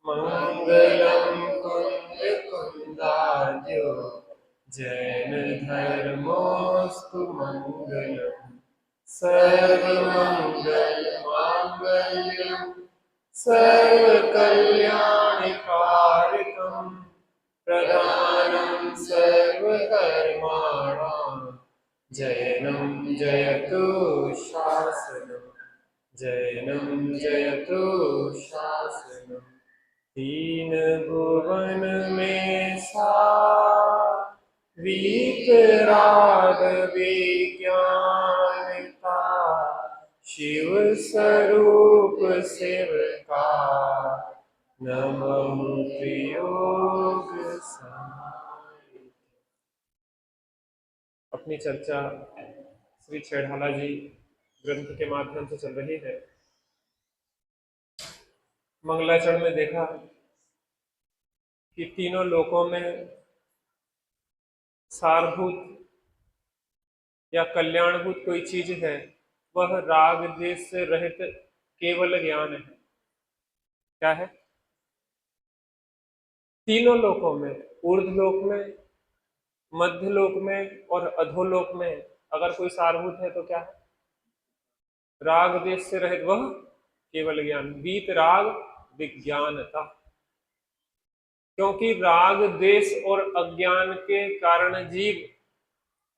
मंगलम कुंद कुंदार्यो जैन धर्मोस्तु मंगलम सर्वमंगल मांगल्यम सर्वकल्याणकारिकम प्रधानं सर्वकर्माणां जैनं जयतु शासनं जैनं जयतु शासनं तीन भुवन में वीतराग विज्ञानता शिव स्वरूप शिवका नमः योग समाधि। अपनी चर्चा श्री छेड़ाला जी ग्रंथ के माध्यम से चल रही है। मंगलाचरण में देखा कि तीनों लोकों में सारभूत या कल्याणभूत कोई चीज है, वह राग द्वेष से रहित केवल ज्ञान है। क्या है? तीनों लोकों में, ऊर्ध्वलोक में, मध्यलोक में और अधोलोक में अगर कोई सारभूत है तो क्या है? राग द्वेष से रहित वह केवल ज्ञान, वीत राग विज्ञानता। क्योंकि राग द्वेष और अज्ञान के कारण जीव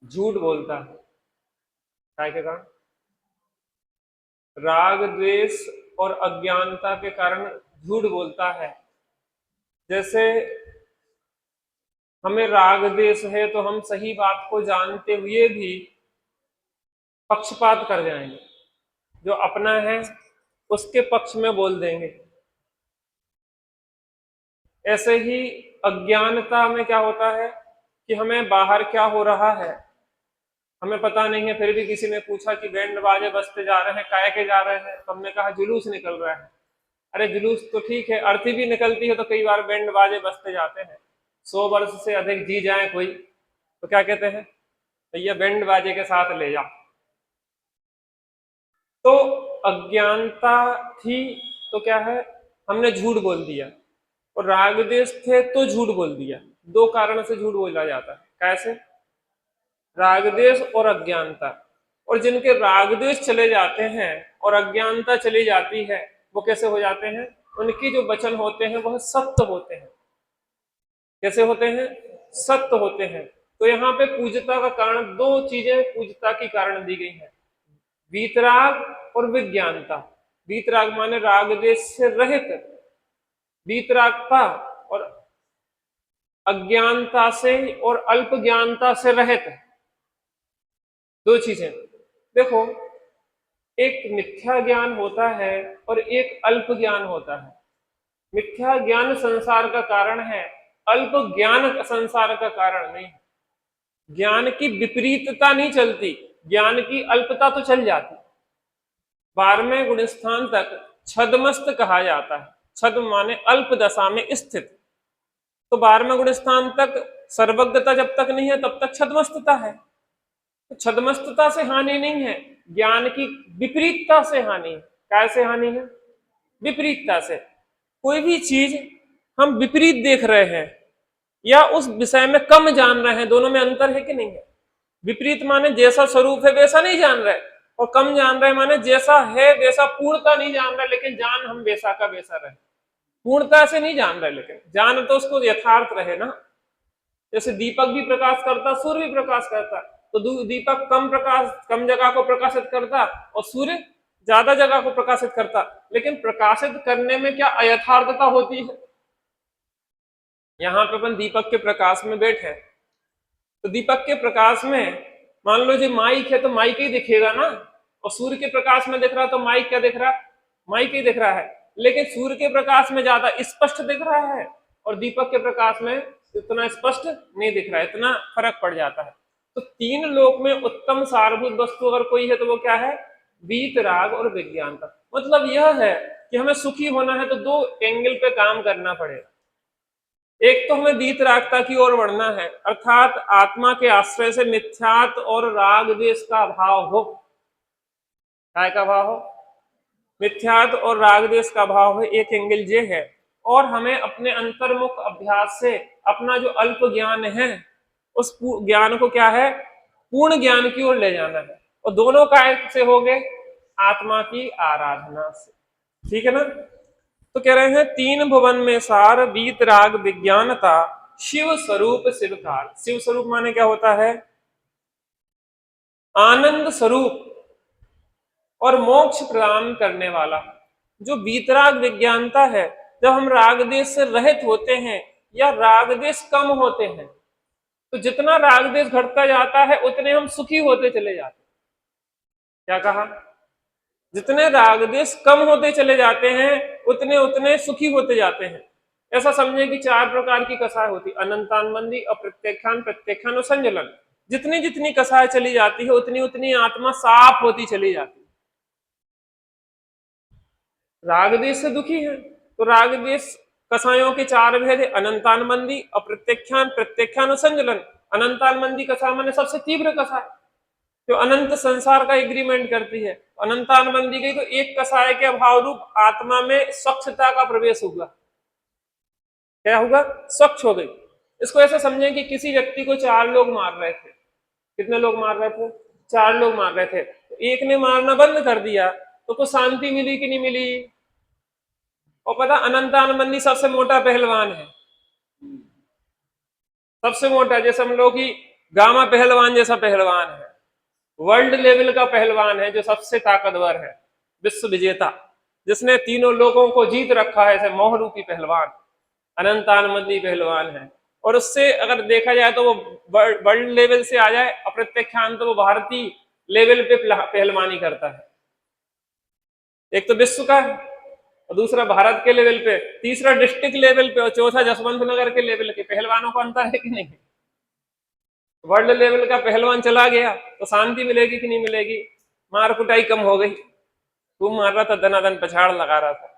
झूठ बोलता है। क्या के कारण? राग द्वेष और अज्ञानता के कारण झूठ बोलता है। जैसे हमें राग द्वेष है तो हम सही बात को जानते हुए भी पक्षपात कर जाएंगे, जो अपना है उसके पक्ष में बोल देंगे। ऐसे ही अज्ञानता में क्या होता है कि हमें बाहर क्या हो रहा है हमें पता नहीं है, फिर भी किसी ने पूछा कि बैंड बाजे बजते जा रहे हैं, काय के जा रहे हैं, तो हमने कहा जुलूस निकल रहा है। अरे जुलूस तो ठीक है, अर्थी भी निकलती है तो कई बार बैंड बाजे बजते जाते हैं। 100 वर्ष से अधिक जी जाए कोई तो क्या कहते हैं, भैया बैंड बाजे के साथ ले जा। तो अज्ञानता थी तो क्या है, हमने झूठ बोल दिया, और राग द्वेष थे तो झूठ बोल दिया। दो कारण से झूठ बोला जाता है। कैसे? राग द्वेष और अज्ञानता। और जिनके राग द्वेष चले जाते हैं और अज्ञानता चली जाती है, वो कैसे हो जाते हैं? उनकी जो वचन होते हैं वह सत्य होते हैं। कैसे होते हैं? सत्य होते हैं। तो यहाँ पे पूज्यता का कारण, दो चीजें पूज्यता की कारण दी गई है, वीतराग और विज्ञानता। वीतराग माने राग द्वेष से रहित, वीतरागता, और अज्ञानता से और अल्प ज्ञानता से रहित। दो चीजें देखो, एक मिथ्या ज्ञान होता है और एक अल्प ज्ञान होता है। मिथ्या ज्ञान संसार का कारण है, अल्प ज्ञान संसार का कारण नहीं। ज्ञान की विपरीतता नहीं चलती, ज्ञान की अल्पता तो चल जाती। 12वें गुणस्थान तक छदमस्त कहा जाता है। छद माने अल्प दशा में स्थित। तो 12वें गुणस्थान तक सर्वज्ञता जब तक नहीं है तब तक छदमस्तता है। तो छदमस्तता से हानि नहीं है, ज्ञान की विपरीतता से हानि है। कैसे हानि है? विपरीतता से। कोई भी चीज हम विपरीत देख रहे हैं या उस विषय में कम जान रहे हैं, दोनों में अंतर है कि नहीं है? विपरीत माने जैसा स्वरूप है वैसा नहीं जान रहे, और कम जान रहे माने जैसा है वैसा पूर्णता नहीं जान रहे, लेकिन जान हम वैसा का वैसा रहे। पूर्णता से नहीं जान रहे, लेकिन जान तो उसको यथार्थ रहे ना। जैसे दीपक भी प्रकाश करता, सूर्य भी प्रकाश करता, तो दीपक कम जगह को प्रकाशित करता और सूर्य ज्यादा जगह को प्रकाशित करता, लेकिन प्रकाशित करने में क्या अयथार्थता होती है? यहाँ पे अपन दीपक के प्रकाश में बैठे, तो दीपक के प्रकाश में मान लो जो माइक है तो माइक ही दिखेगा ना, और सूर्य के प्रकाश में दिख रहा तो माइक क्या दिख रहा? माइक ही दिख रहा है। लेकिन सूर्य के प्रकाश में ज्यादा स्पष्ट दिख रहा है और दीपक के प्रकाश में इतना स्पष्ट नहीं दिख रहा है, इतना फर्क पड़ जाता है। तो तीन लोक में उत्तम सारभूत वस्तु अगर कोई है तो वो क्या है? वीतराग और विज्ञानता। मतलब यह है कि हमें सुखी होना है तो दो एंगल पे काम करना पड़ेगा। एक तो हमें वीतरागता की ओर बढ़ना है, अर्थात आत्मा के आश्रय से मिथ्यात्व और राग द्वेष का अभाव हो। काय का भाव हो? मिथ्यात्व और राग द्वेष का भाव है। एक एंगल ये है। और हमें अपने अंतर्मुख अभ्यास से अपना जो अल्प ज्ञान है उस ज्ञान को क्या है, पूर्ण ज्ञान की ओर ले जाना है। और दोनों काय से हो गए, आत्मा की आराधना से। ठीक है ना। तो कह रहे हैं तीन भुवन में सार वीतराग विज्ञानता शिव स्वरूप शिवकार। शिव स्वरूप माने क्या होता है, आनंद स्वरूप और मोक्ष प्रदान करने वाला। जो वीतराग विज्ञानता है, जब हम राग देश से रहित होते हैं या राग देश कम होते हैं, तो जितना राग देश घटता जाता है उतने हम सुखी होते चले जाते हैं। क्या कहा, जितने राग देश कम होते चले जाते हैं उतने उतने सुखी होते जाते हैं। ऐसा समझे कि चार प्रकार की कसाय होती, अनंतानबंदी, अप्रत्यक्षान, प्रत्यक्षान और संजलन। जितनी जितनी कसाय चली जाती है उतनी उतनी आत्मा साफ होती चली जाती है। राग देश से दुखी है तो राग देश कसायों के चार भेद है, अनंतानबंदी, अप्रत्यक्षान, प्रत्यक्षान और संजलन। अनंतानबंदी कसाय माने सबसे तीव्र कसाय, जो अनंत संसार का एग्रीमेंट करती है। अनंतान बंदी गई तो एक कसाय के अभाव रूप आत्मा में स्वच्छता का प्रवेश होगा। क्या होगा, स्वच्छ हो गई। इसको ऐसा समझें कि किसी व्यक्ति को चार लोग मार रहे थे। कितने लोग मार रहे थे, चार लोग मार रहे थे। तो एक ने मारना बंद कर दिया तो कुछ शांति मिली कि नहीं मिली। और पता, अनंतान बंदी सबसे मोटा पहलवान है, सबसे मोटा। जैसे हम लोग की गामा पहलवान जैसा पहलवान है, वर्ल्ड लेवल का पहलवान है, जो सबसे ताकतवर है, विश्व विजेता, जिसने तीनों लोगों को जीत रखा है, ऐसे मोहरूपी पहलवान अनंतानमंदी पहलवान है। और उससे अगर देखा जाए तो वो वर्ल्ड लेवल से आ जाए अप्रत्यक्षान, तो वो भारतीय लेवल पे पहलवानी करता है। एक तो विश्व का, और दूसरा भारत के लेवल पे, तीसरा डिस्ट्रिक्ट लेवल पे, और चौथा जसवंत नगर के लेवल के। पहलवानों का अंतर है कि नहीं। वर्ल्ड लेवल का पहलवान चला गया तो शांति मिलेगी कि नहीं मिलेगी, मार कुटाई कम हो गई। तू मार रहा था, दनादन पछाड़ लगा रहा था।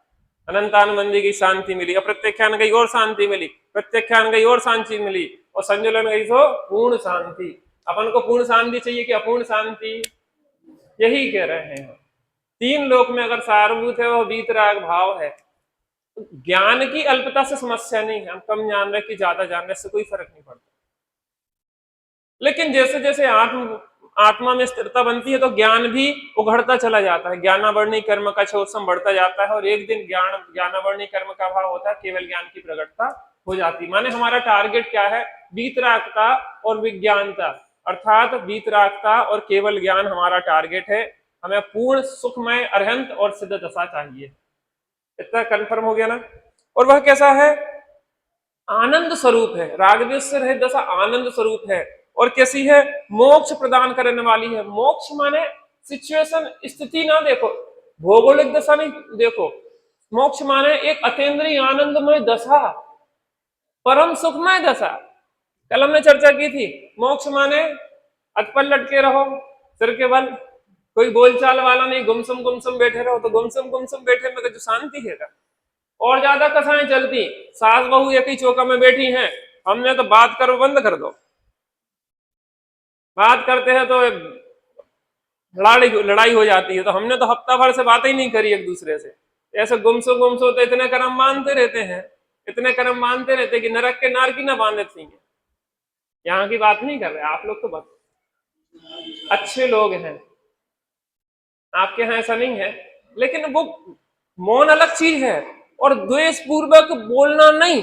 अनंतानबंदी की शांति मिली, अप्रत्यक्षान गई और शांति मिली, प्रत्यक्षान गई और शांति मिली, और संजुलन गई तो पूर्ण शांति। अपन को पूर्ण शांति चाहिए कि अपूर्ण शांति, यही कह रहे हैं। तीन लोक में अगर सारभूत है वह वीतराग भाव है। ज्ञान की अल्पता से समस्या नहीं है, हम कम जान रहे कि ज्यादा जान रहे, इससे कोई फर्क नहीं पड़ता। लेकिन जैसे जैसे आत्मा में स्थिरता बनती है तो ज्ञान भी उघड़ता चला जाता है। ज्ञानावर्णी कर्म का छोसम बढ़ता जाता है, और एक दिन ज्ञानावर्णी कर्म का अभाव होता है, केवल ज्ञान की प्रकटता हो जाती है। माने हमारा टारगेट क्या है, वीतरागता और विज्ञानता, अर्थात वीतरागता और केवल ज्ञान हमारा टारगेट है। हमें पूर्ण सुखमय अरहंत और सिद्ध दशा चाहिए। इतना कंफर्म हो गया ना। और वह कैसा है, आनंद स्वरूप है। रागद्वेष से रहित दशा आनंद स्वरूप है। और कैसी है, मोक्ष प्रदान करने वाली है। मोक्ष माने सिचुएशन, स्थिति ना देखो, भौगोलिक दशा नहीं देखो। मोक्ष माने एक अतीन्द्रिय आनंदमय दशा, परम सुखमय दशा। कल हमने चर्चा की थी, मोक्ष माने अटपल लटके रहो सिर के बल, कोई बोलचाल वाला नहीं, गुमसुम बैठे रहो। तो गुमसुम बैठे में जो शांति है। और ज्यादा कसाएं चलती, सास बहू एक ही चौका में बैठी हैं, हमने तो बात करो बंद कर दो। बात करते हैं तो लड़ाई हो जाती है। तो हमने तो हफ्ता भर से बात ही नहीं करी एक दूसरे से। ऐसे गुमसो तो इतने कर्म मानते रहते हैं, इतने कर्म मानते रहते कि नरक के नार की ना बांधे थी। यहाँ की बात नहीं कर रहे आप लोग, तो बात अच्छे लोग हैं, आपके यहाँ ऐसा नहीं है। लेकिन वो मौन अलग चीज है, और द्वेष पूर्वक बोलना नहीं।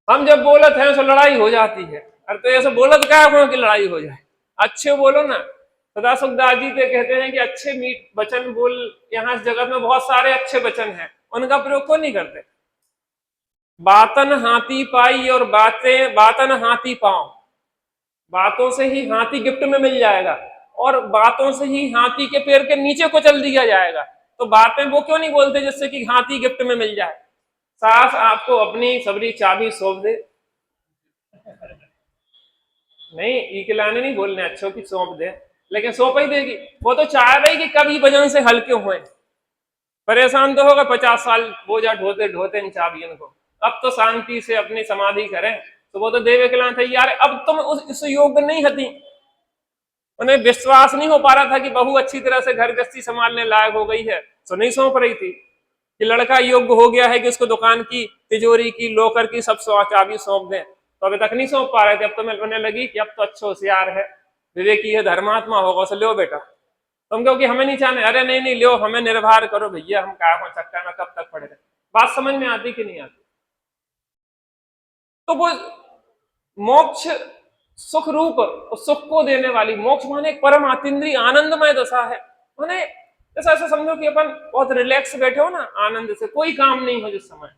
हम जब बोलते हैं तो लड़ाई हो जाती है। अरे तो ऐसे बोलत क्या है कि लड़ाई हो जाए, अच्छे बोलो ना। सदा सुखदास जी तो कहते हैं कि अच्छे मीठ वचन बोल। यहाँ इस जगत में बहुत सारे अच्छे वचन हैं, उनका प्रयोग क्यों नहीं करते। बातन हाथी पाई और बातन हाथी पाओ। बातों से ही हाथी गिफ्ट में मिल जाएगा, और बातों से ही हाथी के पैर के नीचे को चल दिया जाएगा। तो बातें वो क्यों नहीं बोलते जिससे कि हाथी गिफ्ट में मिल जाए। सास आपको अपनी सबरी चाबी सौंप दे, नहीं इकलाने नहीं बोलने, अच्छों की सौंप दे, लेकिन सौंप ही देगी। वो तो चाह रही कि कभी वजन से हल्के हुए। परेशान तो होगा 50 साल बोझा ढोते ढोते इन चाबियों को। अब तो शांति से अपनी समाधि करें, तो वो तो देवे के लान तैयार है। अब तुम उस योग नहीं हती, उन्हें विश्वास नहीं हो पा रहा था कि बहू अच्छी तरह से घर गृहस्थी संभालने लायक हो गई है, तो नहीं सौंप रही थी। कि लड़का योग्य हो गया है कि उसको दुकान की, तिजोरी की, लॉकर की सब चाबी सौंप दें, तो अभी तक नहीं सौंप पा रहे थे। अब तो मिलने लगी कि अब तो अच्छा होशियार है, विवेकी है, धर्मात्मा होगा, उसे लो बेटा। तुम कहो कि हमें नहीं चाहने, अरे नहीं नहीं लो, हमें निर्भर करो भैया, हम क्या हो चक्कर में कब तक पड़े रहे। बात समझ में आती कि नहीं आती? तो वो मोक्ष सुख रूप और सुख को देने वाली, मोक्ष माने एक परम अतीन्द्रिय आनंदमय दशा है। माने जैसा ऐसा समझो कि अपन बहुत रिलैक्स बैठे हो ना, आनंद से, कोई काम नहीं हो जिस समय।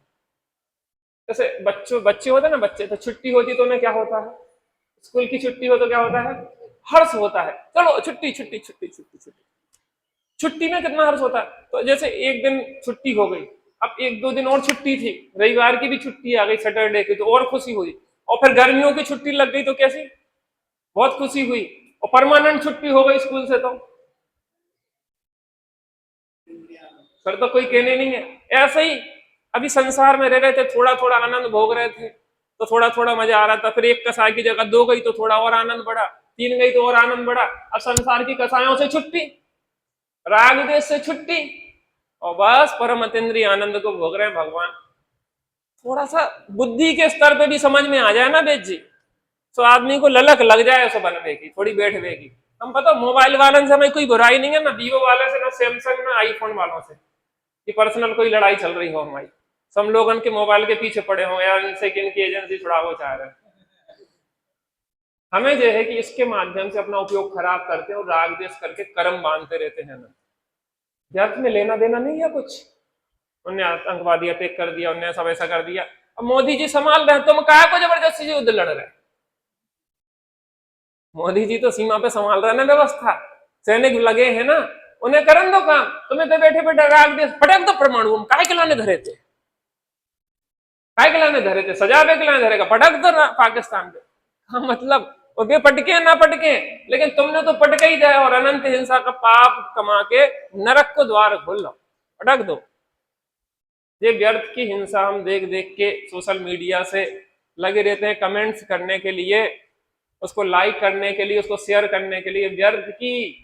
जैसे बच्चे होते ना, बच्चे तो छुट्टी होती तो उन्हें क्या होता है, स्कूल की छुट्टी हो तो क्या होता है, हर्ष होता है, चलो छुट्टी छुट्टी छुट्टी छुट्टी छुट्टी। छुट्टी में कितना हर्ष होता है। तो जैसे एक दिन छुट्टी हो गई, अब एक दो दिन और छुट्टी थी, रविवार की भी छुट्टी आ गई, सैटरडे की, तो और खुशी हुई। और फिर गर्मियों की छुट्टी लग गई तो कैसी, बहुत खुशी हुई। और परमानेंट छुट्टी हो गई स्कूल से, तो फिर तो कोई कहने नहीं है। ऐसे ही अभी संसार में रह रहे थे, थोड़ा थोड़ा आनंद भोग रहे थे, तो थोड़ा थोड़ा मजा आ रहा था। फिर एक कसाई की जगह दो गई तो थोड़ा और आनंद बढ़ा, तीन गई तो और आनंद बढ़ा। अब संसार की कसायों से छुट्टी, राग देश से छुट्टी, और बस परम अतीन्द्रिय आनंद को भोग रहे हैं भगवान। थोड़ा सा बुद्धि के स्तर पे भी समझ में आ जाए ना बेद जी, तो आदमी को ललक लग जाए उसे बनने की, थोड़ी बैठवे की। हम पता मोबाइल वालों से हमें कोई बुराई नहीं है, ना वीवो वाले से, ना सैमसंग, ना आईफोन वालों से कि पर्सनल कोई लड़ाई चल रही हो हमारी। सब लोग उनके मोबाइल के पीछे पड़े हों या इनसे कि इनकी एजेंसी छुड़ावो चाह रहे हैं। हमें जो है कि इसके माध्यम से अपना उपयोग खराब करते हैं और राग द्वेष करके कर्म बांधते रहते हैं ना, व्यर्थ में लेना देना नहीं है कुछ। उनने आतंकवादी अटैक कर दिया, उनने सब ऐसा कर दिया, अब मोदी जी संभाल रहे हैं, तुम काहे को जबरदस्ती से युद्ध लड़ रहे हैं? मोदी जी तो सीमा पे संभाल रहे हैं ना व्यवस्था, सैनिक लगे हैं ना, उन्हें करन दो काम। तुम्हें तो बैठे बैठे राग द्वेष पटक दो परमाणु, हम काहे के लाने धरे थे, काहे के लाने धरे थे, सजावे के लाने धरेगा, पटक दो पाकिस्तान पे। हाँ मतलब वो वे पटके ना पटके, लेकिन तुमने तो पटके ही दिया और अनंत हिंसा का पाप कमा के नरक को द्वार खोल लो, पटक दो। ये व्यर्थ की हिंसा हम देख देख के सोशल मीडिया से लगे रहते हैं, कमेंट्स करने के लिए, उसको लाइक करने के लिए, उसको शेयर करने के लिए। व्यर्थ की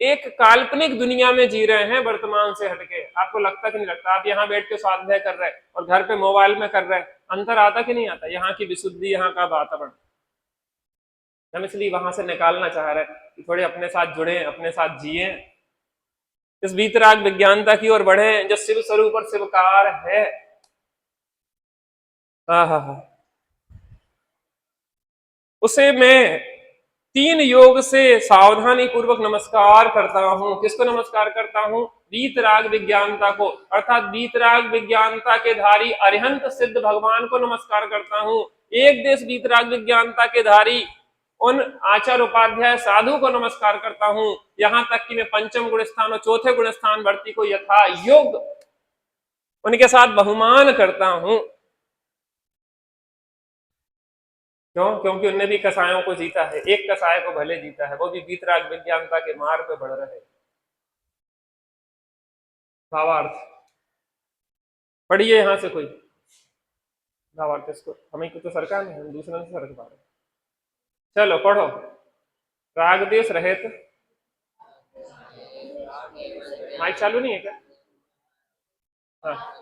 एक काल्पनिक दुनिया में जी रहे हैं वर्तमान से हटके। आपको लगता कि नहीं लगता? आप यहाँ बैठ के स्वाध्याय कर रहे हैं और घर पे मोबाइल में कर रहे हैं, अंतर आता कि नहीं आता? यहाँ की विशुद्धि, यहाँ का वातावरण हम इसलिए वहां से निकालना चाह रहे हैं कि थोड़े अपने साथ जुड़े, अपने साथ जिए, इस वीतराग विज्ञानता की ओर बढ़े जो शिव स्वरूप और शिवकार है। हाँ हाँ हाँ, उसे मैं 3 योग से सावधानी पूर्वक नमस्कार करता हूं। किसको नमस्कार करता हूं? वीतराग विज्ञानता को, अर्थात वीतराग विज्ञानता के धारी अरिहंत सिद्ध भगवान को नमस्कार करता हूं। एक देश वीतराग विज्ञानता के धारी उन आचार्य उपाध्याय साधु को नमस्कार करता हूं। यहां तक कि मैं पंचम गुण स्थान और चौथे गुण स्थान वर्ती को यथा योग उनके साथ बहुमान करता हूं। क्यों? क्योंकि उनने भी कसायों को जीता है, एक कसाय को भले जीता है, वो भी वीतराग विज्ञानता के मार्ग पे बढ़ रहे। भावार्थ पढ़िए यहां से कोई भावार्थ, इसको हमें को तो सरकार नहीं, हम दूसरे से सरक पा रहे। चलो पढ़ो। राग देश रहित, माइक चालू नहीं है क्या? हाँ।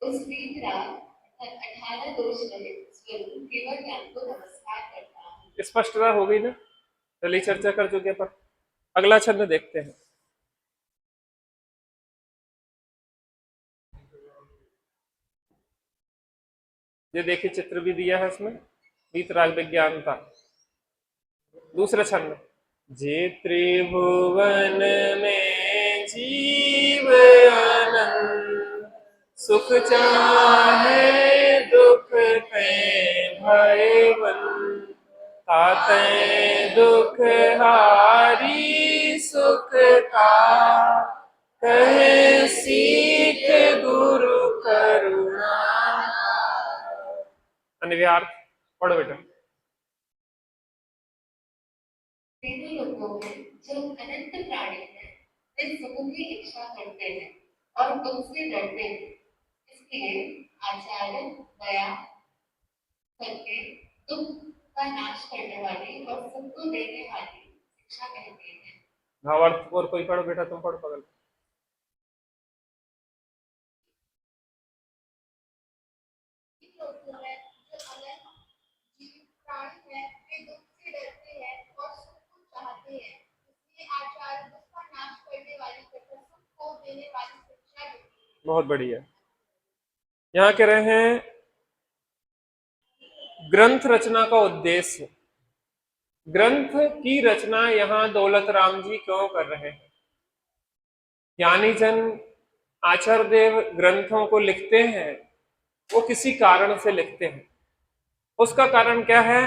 उस वीतराग 18 दोष रहित स्वरूप केवल ज्ञान को नमस्कार करता हूँ। स्पष्टता हो गई ना? चलिए चर्चा कर चुके पर अगला छंद देखते हैं। ये देखिए चित्र भी दिया है इसमें, वीतराग विज्ञानता। दूसरा छंद, जे त्रिभुवन में जीव आनंद, सुख चाहे दुख पे भयवन, ताते दुख हारी सुख का, कहे सीख गुरु करुणा। अन्वयार्थ पढ़ो बेटा। तीनों लोगों में जो अनंत प्राणी है वे सुख की इच्छा करते हैं और दुख से डरते थे। इसलिए आचार्य दया करके दुख का नाश करने वाली और सबको देने वाली शिक्षा कहते हैं। भावार्थ और कोई पढ़ो बेटा, तुम पढ़ो बगल। होता है जो अलग जीव प्राणी है, वे दुख से डरते हैं और सुख को चाहते हैं। इसलिए आचार्य दुख का नाश करने वाली तथा सुख को देने वाली शिक्षा देते हैं। बहुत बढ़िया। यहाँ कह रहे हैं ग्रंथ रचना का उद्देश्य। ग्रंथ की रचना यहाँ दौलत राम जी क्यों कर रहे हैं? ज्ञानी जन आचार्य देव ग्रंथों को लिखते हैं, वो किसी कारण से लिखते हैं। उसका कारण क्या है?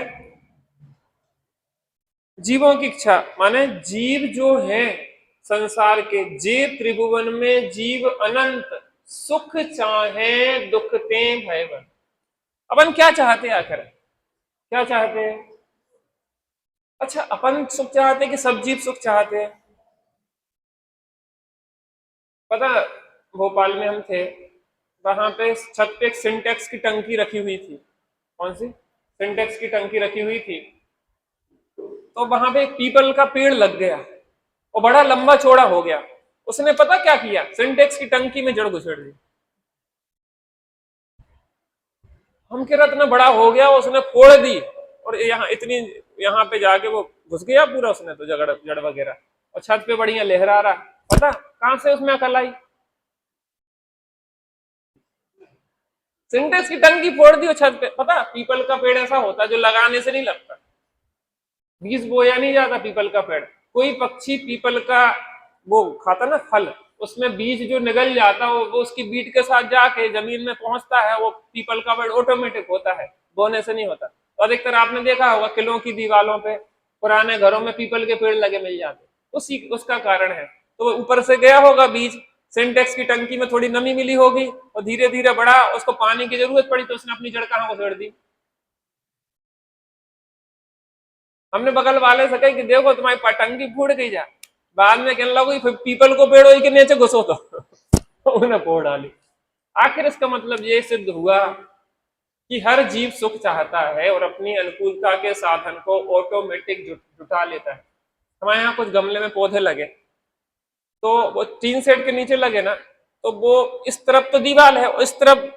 जीवों की इच्छा, माने जीव जो है संसार के, जे त्रिभुवन में जीव अनंत सुख चाहे दुख ते भयवन। अपन क्या चाहते हैं आखिर? क्या चाहते हैं? अच्छा, अपन सुख चाहते हैं कि सब जीव सुख चाहते हैं? पता, भोपाल में हम थे, वहां पे छत पे एक सिंटेक्स की टंकी रखी हुई थी। कौन सी? सिंटेक्स की टंकी रखी हुई थी। तो वहां पे एक पीपल का पेड़ लग गया और बड़ा लंबा चौड़ा हो गया। उसने पता क्या किया? सिंटेक्स की टंकी में जड़ घुसेड़ दी। हम कह रहा इतना बड़ा हो गया, उसने फोड़ दी और यहाँ इतनी, यहाँ पे जाके वो घुस गया पूरा उसने तो जड़ जड़ वगैरह, और छत पे बढ़िया लहरा रहा। पता कहां से उसमें अकल आई? सिंटेक्स की टंकी फोड़ दी और छत पे। पता पीपल का पेड़ ऐसा होता है जो लगाने से नहीं लगता, बीज बोया नहीं जाता पीपल का पेड़। कोई पक्षी पीपल का वो खाता ना फल, उसमें बीज जो निगल जाता है वो उसकी बीट के साथ जाके जमीन में पहुंचता है, वो पीपल का पेड़ ऑटोमेटिक होता है, बोने से नहीं होता। तो अधिकतर आपने देखा होगा किलों की दीवारों पे पुराने घरों में पीपल के पेड़ लगे मिल जाते, उसी उसका कारण है। तो ऊपर से गया होगा बीज, सिंटेक्स की टंकी में थोड़ी नमी मिली होगी और धीरे धीरे बढ़ा, उसको पानी की जरूरत पड़ी तो उसने अपनी जड़ कहाँ उछेड़ दी। हमने बगल वाले से कही कि देखो तुम्हारी पटंगी फूट गई जा, बाद में कहने लगो पीपल को पेड़ के नीचे घुसो तो उन्हें फोड़ डाली। आखिर इसका मतलब ये सिद्ध हुआ कि हर जीव सुख चाहता है और अपनी अनुकूलता के साधन को ऑटोमेटिक जुटा लेता है। हमारे यहाँ कुछ गमले में पौधे लगे, तो वो टीन सेट के नीचे लगे ना, तो वो इस तरफ तो दीवार है और इस तरफ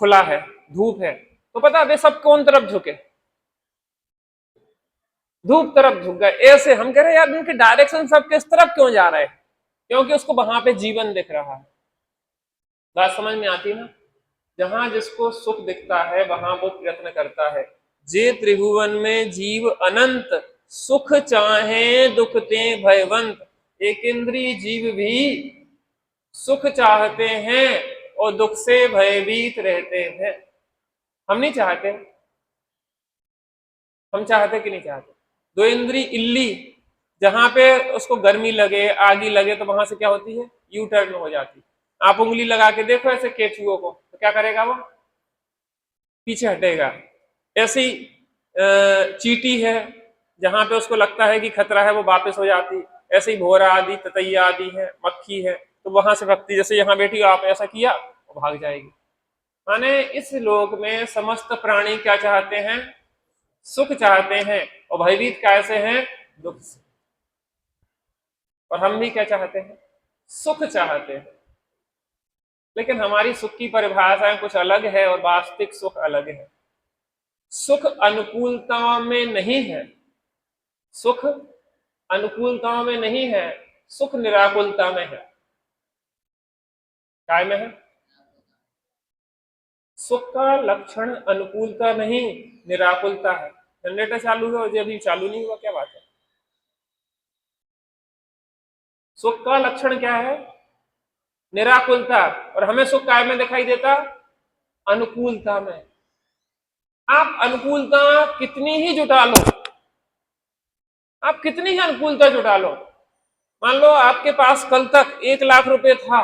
खुला है, धूप है, तो पता वे सब कौन तरफ झुके? धूप तरफ झुक गए। ऐसे हम कह रहे हैं यार इनके डायरेक्शन सब किस तरफ क्यों जा रहे हैं? क्योंकि उसको वहां पे जीवन दिख रहा है। बात समझ में आती ना? जहां जिसको सुख दिखता है वहां वो प्रयत्न करता है। जे त्रिभुवन में जीव अनंत सुख चाहे दुख ते भयवंत। एक इंद्रिय जीव भी सुख चाहते हैं और दुख से भयभीत रहते हैं। हम नहीं चाहते? हम चाहते कि नहीं चाहते? दो इंद्री इल्ली, जहां पे उसको गर्मी लगे आगी लगे तो वहां से क्या होती है? यू टर्न हो जाती। आप उंगली लगा के देखो ऐसे केचुओं को, तो क्या करेगा? वो पीछे हटेगा। ऐसी चींटी है, जहां पे उसको लगता है कि खतरा है वो वापस हो जाती। ऐसे ही भोरा आदि ततैया आदि है, मक्खी है, तो वहां से भक्ति, जैसे यहाँ बैठी आप ऐसा किया वो भाग जाएगी। माने इस लोक में समस्त प्राणी क्या चाहते हैं? सुख चाहते हैं और भयभीत कैसे हैं? दुख से। और हम भी क्या चाहते हैं? सुख चाहते हैं। लेकिन हमारी सुख की परिभाषाएं कुछ अलग है और वास्तविक सुख अलग है। सुख अनुकूलता में नहीं है, सुख अनुकूलता में नहीं है, सुख निराकुलता में है। काय में है? सुख का लक्षण अनुकूलता नहीं, निराकुलता है। जनरेटर चालू है और अभी चालू नहीं हुआ, क्या बात है? सुख का लक्षण क्या है? निराकुलता। और हमें सुख काय में दिखाई देता? अनुकूलता में। आप अनुकूलता कितनी ही जुटा लो, आप कितनी ही अनुकूलता जुटा लो, मान लो आपके पास कल तक 1 लाख रुपए था,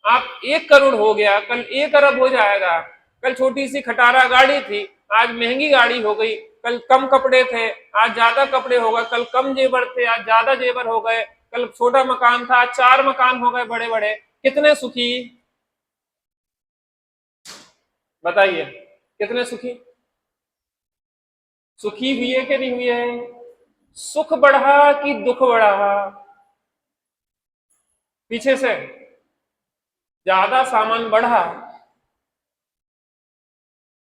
आप 1 करोड़ हो गया, कल 1 अरब हो जाएगा। कल छोटी सी खटारा गाड़ी थी, आज महंगी गाड़ी हो गई। कल कम कपड़े थे, आज ज्यादा कपड़े हो गए। कल कम जेवर थे, आज ज्यादा जेवर हो गए। कल छोटा मकान था, आज 4 मकान हो गए बड़े बड़े। कितने सुखी? बताइए, कितने सुखी? सुखी हुए कि नहीं हुए? सुख बढ़ा कि दुख बढ़ा? पीछे से ज्यादा सामान बढ़ा,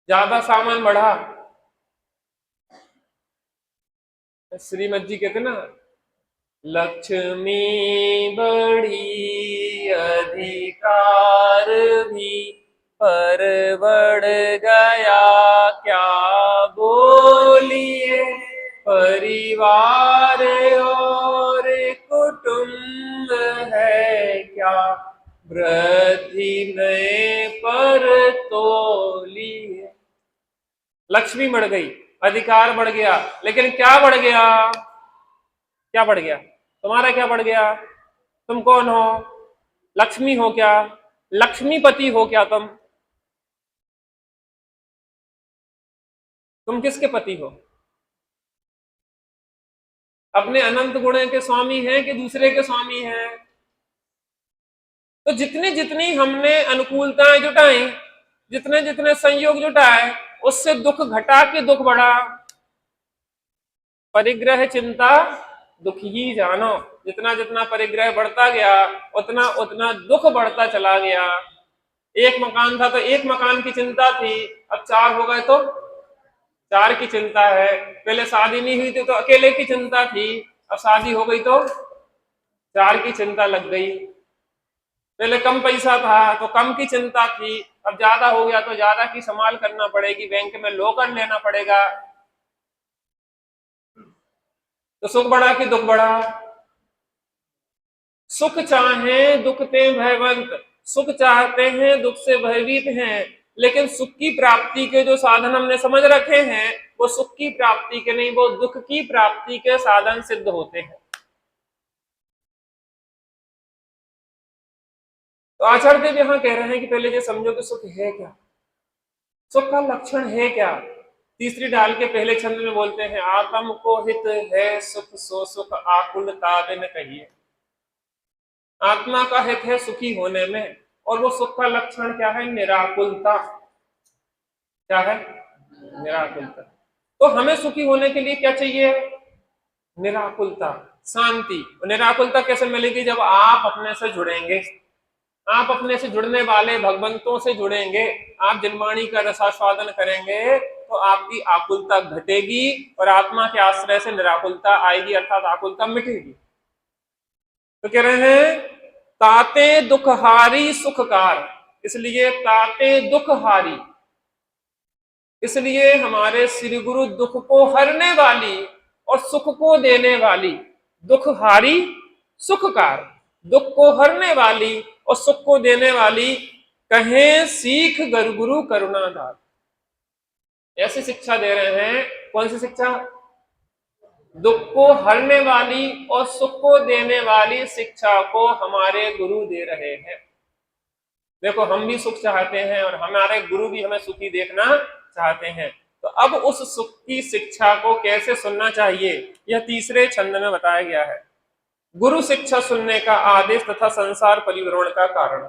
ज्यादा सामान बढ़ा। श्रीमद जी कहते ना, लक्ष्मी बढ़ी अधिकार भी, पर बढ़ गया क्या बोलिए, परिवार और कुटुंब है क्या, वृद्धि नए पर तोलिए। लक्ष्मी बढ़ गई, अधिकार बढ़ गया, लेकिन क्या बढ़ गया? क्या बढ़ गया? तुम्हारा क्या बढ़ गया? तुम कौन हो? लक्ष्मी हो क्या? लक्ष्मीपति हो क्या तुम किसके पति हो? अपने अनंत गुण के स्वामी हैं कि दूसरे के स्वामी हैं? तो जितनी जितनी हमने अनुकूलताएं जुटाई, जितने जितने संयोग जुटाए, उससे दुख घटा के दुख बढ़ा। परिग्रह चिंता दुख ही जानो, जितना जितना परिग्रह बढ़ता गया, उतना उतना दुख बढ़ता चला गया। एक मकान था तो एक मकान की चिंता थी, अब चार हो गए तो चार की चिंता है। पहले शादी नहीं हुई थी तो अकेले की चिंता थी, अब शादी हो गई तो चार की चिंता लग गई। पहले कम पैसा था तो कम की चिंता थी, अब ज्यादा हो गया तो ज्यादा की संभाल करना पड़ेगी, बैंक में लॉकर लेना पड़ेगा। तो सुख बढ़ा कि दुख बढ़ा? सुख चाहे दुख ते भयवंत, सुख चाहते हैं दुख से भयभीत हैं, लेकिन सुख की प्राप्ति के जो साधन हमने समझ रखे हैं वो सुख की प्राप्ति के नहीं, वो दुख की प्राप्ति के साधन सिद्ध होते हैं। तो आचार्य देव यहां कह रहे हैं कि पहले ये समझो कि सुख है क्या, सुख का लक्षण है क्या। तीसरी डाल के पहले छंद में बोलते हैं, आत्म को हित है सुख सो सुख आकुलता बिन कहिए। आत्मा का हित है सुखी होने में, और वो सुख का लक्षण क्या है? निराकुलता। क्या है? निराकुलता। तो हमें सुखी होने के लिए क्या चाहिए? निराकुलता, शांति। निराकुलता कैसे मिलेगी? जब आप अपने से जुड़ेंगे, आप अपने से जुड़ने वाले भगवंतों से जुड़ेंगे, आप जिनवाणी का रसास्वादन करेंगे, तो आपकी आकुलता घटेगी और आत्मा के आश्रय से निराकुलता आएगी, अर्थात आकुलता मिटेगी। तो कह रहे हैं, ताते दुखहारी सुखकार, इसलिए ताते दुखहारी, इसलिए हमारे श्री गुरु दुख को हरने वाली और सुख को देने वाली, दुखहारी सुखकार, दुख को हरने वाली और सुख को देने वाली, कहें सीख गुरु करुणाधार। ऐसी शिक्षा दे रहे हैं। कौन सी शिक्षा? दुख को हरने वाली और सुख को देने वाली शिक्षा को हमारे गुरु दे रहे हैं। देखो, हम भी सुख चाहते हैं और हमारे गुरु भी हमें सुखी देखना चाहते हैं। तो अब उस सुख की शिक्षा को कैसे सुनना चाहिए, यह तीसरे छंद में बताया गया है। गुरु शिक्षा सुनने का आदेश तथा संसार परिभ्रमण का कारण।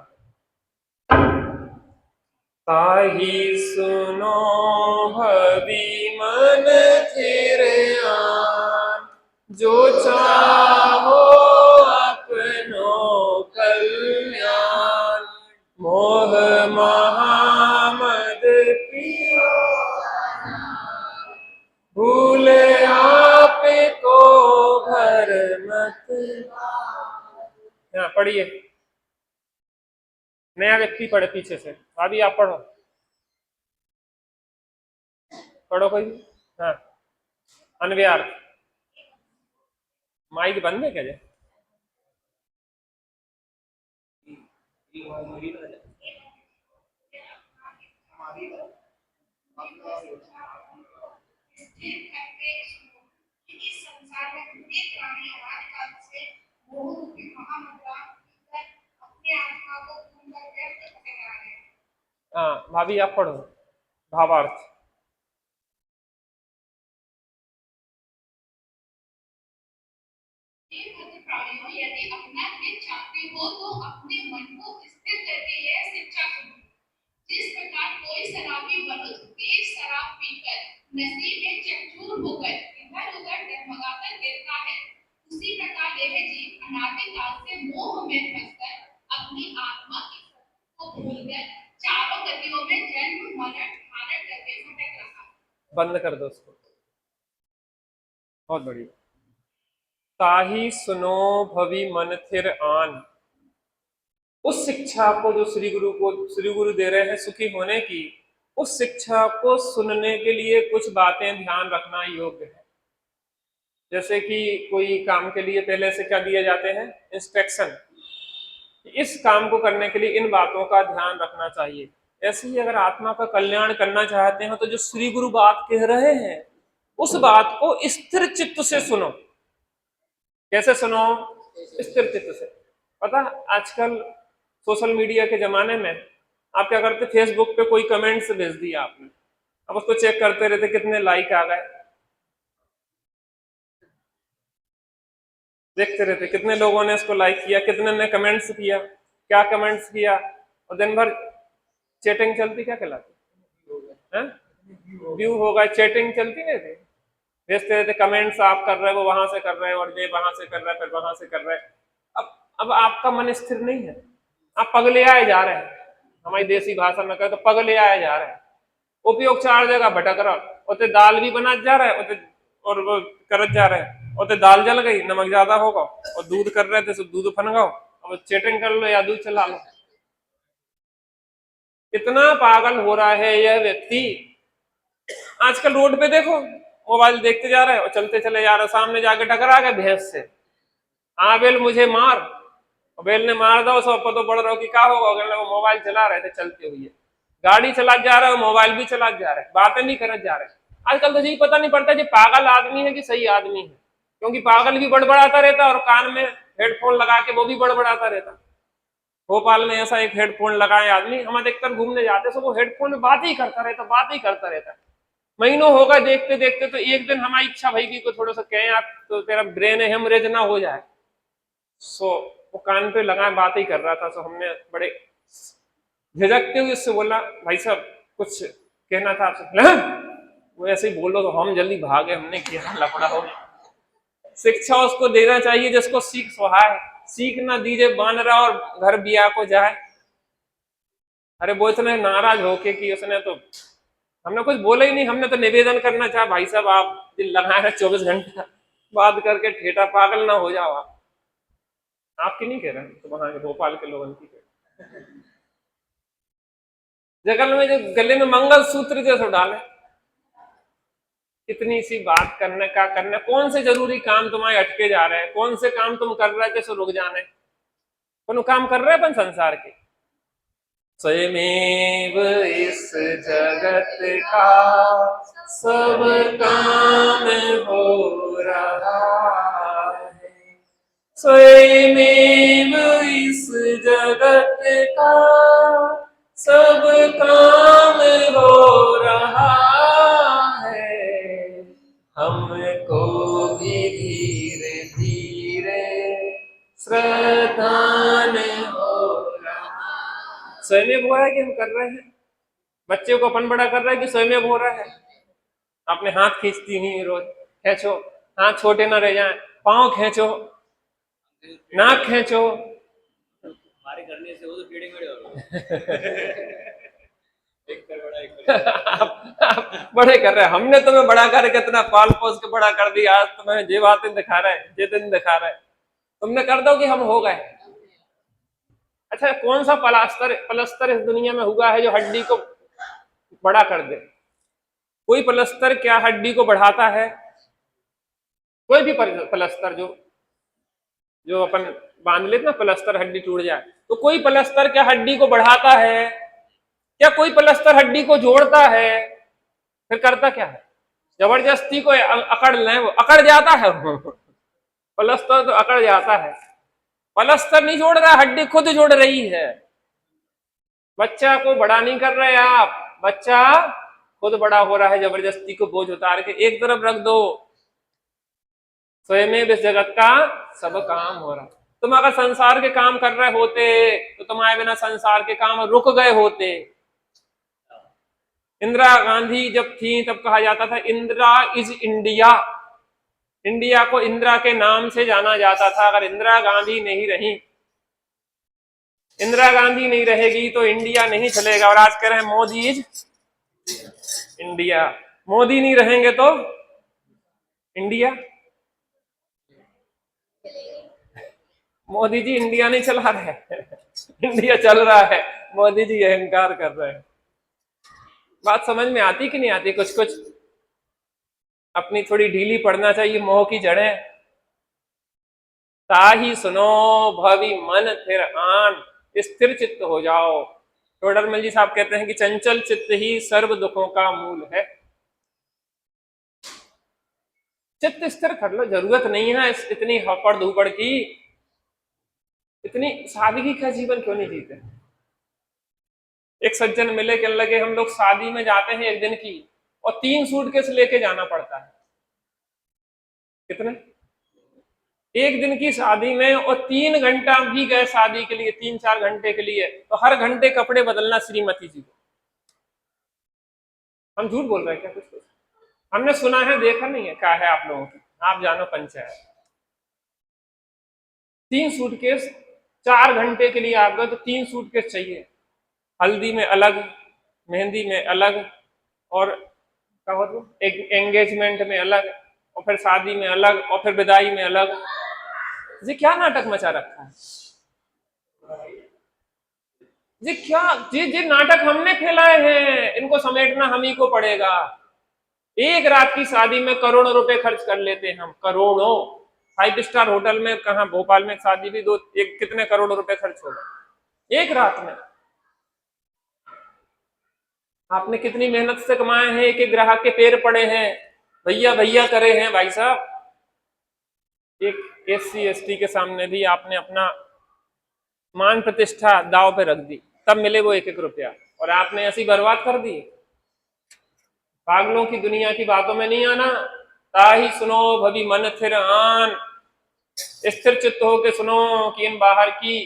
ताहि सुनो भवि मन थिर आन, जो चाहो अपनो कल्याण, मोह महामद पियो भूले आप को घर मत। यहाँ पढ़िए, नया व्यक्ति पढ़े पीछे से। अभी आप पढ़ो, पढ़ो कोई। हाँ, अनव्यार्थ। माइक बंद है क्या जे? स्थिर करके सुनो कि इस संसार में अनेक प्राणी अनादि काल से मोह रूपी महामुद्रा पीकर अपने आत्मा को पूर्ण व्यर्थ कर रहे हैं। हाँ भाभी, आप पढ़ो भावार्थ। हे भद्र प्राणियों, यदि अपना हित चाहते हो तो अपने मन को नसीब में चकचूर होकर इधर उधर डगमगाकर गिरता है, उसी प्रकार यह जीव अनादि काल से मोह में फंसकर अपनी आत्मा की सत्ता को भूलकर चारों गतियों में जन्म मरण धारण करके भटक रहा है। बंद कर दो उसको। बहुत बढ़िया। ताही सुनो भवि मन थिर आन। उस शिक्षा को जो श्री गुरु दे रहे हैं सुखी होने की, उस शिक्षा को सुनने के लिए कुछ बातें ध्यान रखना योग्य है। जैसे कि कोई काम के लिए पहले से क्या दिए जाते हैं, इंस्ट्रक्शन। इस काम को करने के लिए इन बातों का ध्यान रखना चाहिए। ऐसे ही अगर आत्मा का कल्याण करना चाहते हैं तो जो श्री गुरु बात कह रहे हैं उस बात को स्थिर चित्त से सुनो। कैसे सुनो? स्थिर चित्त से। पता आजकल सोशल मीडिया के जमाने में आप क्या करते, फेसबुक पे कोई कमेंट्स भेज दिया आपने, अब उसको चेक करते रहते कितने लाइक आ गए, देखते रहते कितने लोगों ने इसको लाइक किया, कितने ने कमेंट्स किया, क्या कमेंट्स किया, और दिन भर चैटिंग चलती, क्या कहलाती है, व्यू होगा, चैटिंग चलती रहती, भेजते रहते कमेंट्स, आप कर रहे हो, वो वहां से कर रहे हैं, और ये वहां से कर रहा है, फिर वहां से कर रहे हैं। अब आपका मन स्थिर नहीं है, आप पगले आए जा रहे हैं। हमारी देसी भाषा में कहे तो पगले आए जा रहे हैं। उपयोग चार जगह भटक रहा, उते दाल भी बना जा रहा है, उते और वो करत जा रहे हैं, उते दाल जल गई, नमक ज्यादा होगा, और दूध कर रहे थे तो दूध फनगाओ, अब चेटिंग कर लो या दूध चला लो। इतना पागल हो रहा है यह व्यक्ति। आजकल रोड पे देखो, मोबाइल देखते जा रहे हैं और चलते चले जा रहे, सामने जाके टकरा गए भैंस से, हाँ बेल मुझे मार, और बेल ने मार दो, सब तो पड़ रहा हो कि क्या होगा, अगर वो मोबाइल चला रहे थे चलते हुए, गाड़ी चला जा रहा है, मोबाइल भी चला जा रहा है, बातें भी करत जा रहे हैं। आजकल तो जी पता नहीं पड़ता जी पागल आदमी है कि सही आदमी है, क्योंकि पागल भी बड़बड़ाता रहता और कान में हेडफोन लगा के वो भी बड़बड़ाता रहता। भोपाल में ऐसा एक हेडफोन लगाए आदमी, हम अधिकतर घूमने जाते तो वो हेडफोन में बात ही करता रहता, बात ही करता रहता। महीनों होगा देखते देखते, तो एक दिन हमारी इच्छा भई कि कुछ थोड़ा सा कहें आप, तो तेरा ब्रेन हेमरेज ना हो जाए, सो वो कान पे लगा बात ही कर रहा था। सो हमने बड़े झिझकते हुए उससे बोला, भाई साहब कुछ कहना था आपसे। वो ऐसे ही बोलो तो हम जल्दी भागे, हमने क्या लफड़ा हो। शिक्षा उसको देना चाहिए जिसको सीख सुहाए, सीख ना दीजिए बान रहा और घर बिया को जाए। अरे वो इतने नाराज होके कि उसने तो, हमने कुछ बोला ही नहीं, हमने तो निवेदन करना चाहा, भाई साहब आप दिल लगाए रहे 24 घंटा बात करके ठेठा पागल ना हो जाओ। आप आपकी नहीं कह रहे, तो वहां के भोपाल के लोगों की कह रहे। जगल में जो गले में मंगल सूत्र जैसे डाले, इतनी सी बात करने का करने, कौन से जरूरी काम तुम्हारे अटके जा रहे हैं, कौन से काम तुम कर रहे थे सो रुक जाने, कौन काम कर रहे हैं अपन संसार के। स्वयमेव इस जगत का सब काम हो रहा है, स्वयमेव इस जगत का सब काम हो रहा है, हमको भी धीरे धीरे श्रद्धान हो रहा। स्वयं हो रहा है कि हम कर रहे हैं, बच्चे को अपन बड़ा कर रहा है कि स्वयं हो रहा है। आपने हाथ खींचती हुई रोज, खींचो, हाथ छोटे ना रह जाए, पांव खींचो, नाक खींचो, हमारे करने से वो तो टेढ़े मेढ़े हो एक कर बड़ा, एक आप बड़े कर रहे हैं, हमने तुम्हें बड़ा कर कितना पाल पोस के बड़ा कर दिया, आज तुम्हें ये बातें दिखा रहे हैं, ये दिन दिखा रहे हैं, तुमने कर दो कि हम हो गए। अच्छा कौन सा पलस्तर इस दुनिया में हुआ है जो हड्डी को बड़ा कर दे? कोई पलस्तर क्या हड्डी को बढ़ाता है? कोई भी पलस्तर जो जो अपन बांध लेते ना, पलस्तर हड्डी टूट जाए, तो कोई पलस्तर क्या हड्डी को बढ़ाता है? क्या कोई पलस्तर हड्डी को जोड़ता है? फिर करता क्या है? जबरदस्ती को अकड़ लें, वो अकड़ जाता है। पलस्तर तो अकड़ जाता है, पलस्तर नहीं जोड़ रहा, हड्डी खुद जोड़ रही है। बच्चा को बड़ा नहीं कर रहे आप, बच्चा खुद बड़ा हो रहा है, जबरदस्ती को बोझ उतार के एक तरफ रख दो। स्वयं इस जगत का सब काम हो रहा है। तुम अगर संसार के काम कर रहे होते तो तुम्हारे बिना संसार के काम रुक गए होते। इंदिरा गांधी जब थी तब कहा जाता था इंदिरा इज इंडिया। इंडिया को इंदिरा के नाम से जाना जाता था। अगर इंदिरा गांधी नहीं रही, इंदिरा गांधी नहीं रहेगी तो इंडिया नहीं चलेगा। और आज कह रहे हैं मोदी इज इंडिया। मोदी नहीं रहेंगे तो इंडिया। मोदी जी इंडिया नहीं चला रहे इंडिया चल रहा है, मोदी जी अहंकार कर रहे हैं। बात समझ में आती कि नहीं आती? कुछ कुछ अपनी थोड़ी ढीली पड़ना चाहिए मोह की जड़ें। ताही सुनो भवि मन फिर आन, स्थिर चित्त हो जाओ। टोडरमल जी साहब कहते हैं कि चंचल चित्त ही सर्व दुखों का मूल है। चित्त स्थिर कर लो, जरूरत नहीं है इतनी हपड़ धुपड़ की। इतनी सादगी का जीवन क्यों नहीं जीते? एक सज्जन मिले, कहने लगे हम लोग शादी में जाते हैं एक दिन की और 3 सूटकेस लेके जाना पड़ता है। कितने? एक दिन की शादी में, और 3 घंटा भी गए शादी के लिए, 3-4 घंटे के लिए, तो हर घंटे कपड़े बदलना श्रीमती जी को। हम झूठ बोल रहे हैं क्या? कुछ कुछ हमने सुना है, देखा नहीं है। क्या है आप लोगों की, आप जानो पंचायत। 3 सूटकेस, 4 घंटे के लिए आप गए तो 3 सूटकेस चाहिए। हल्दी में अलग, मेहंदी में अलग, और क्या होता है एंगेजमेंट में अलग, और फिर शादी में अलग, और फिर विदाई में अलग। जी क्या नाटक मचा रखा है जी, क्या जी नाटक हमने फैलाए हैं, इनको समेटना हम ही को पड़ेगा। एक रात की शादी में करोड़ों रुपए खर्च कर लेते हैं हम, करोड़ों। 5 स्टार होटल में, कहा भोपाल में शादी भी कितने करोड़ रुपए खर्च होगा एक रात में। आपने कितनी मेहनत से कमाए हैं, एक एक ग्राहक के पैर पड़े हैं, भैया भैया करे हैं भाई साहब। एक SC ST के सामने भी आपने अपना मान प्रतिष्ठा दाव पे रख दी, तब मिले वो 1-1 रुपया, और आपने ऐसी बर्बाद कर दी। पागलों की दुनिया की बातों में नहीं आना। ताही सुनो भवि मन फिर आन, स्थिर चित्त होके सुनो कि इन बाहर की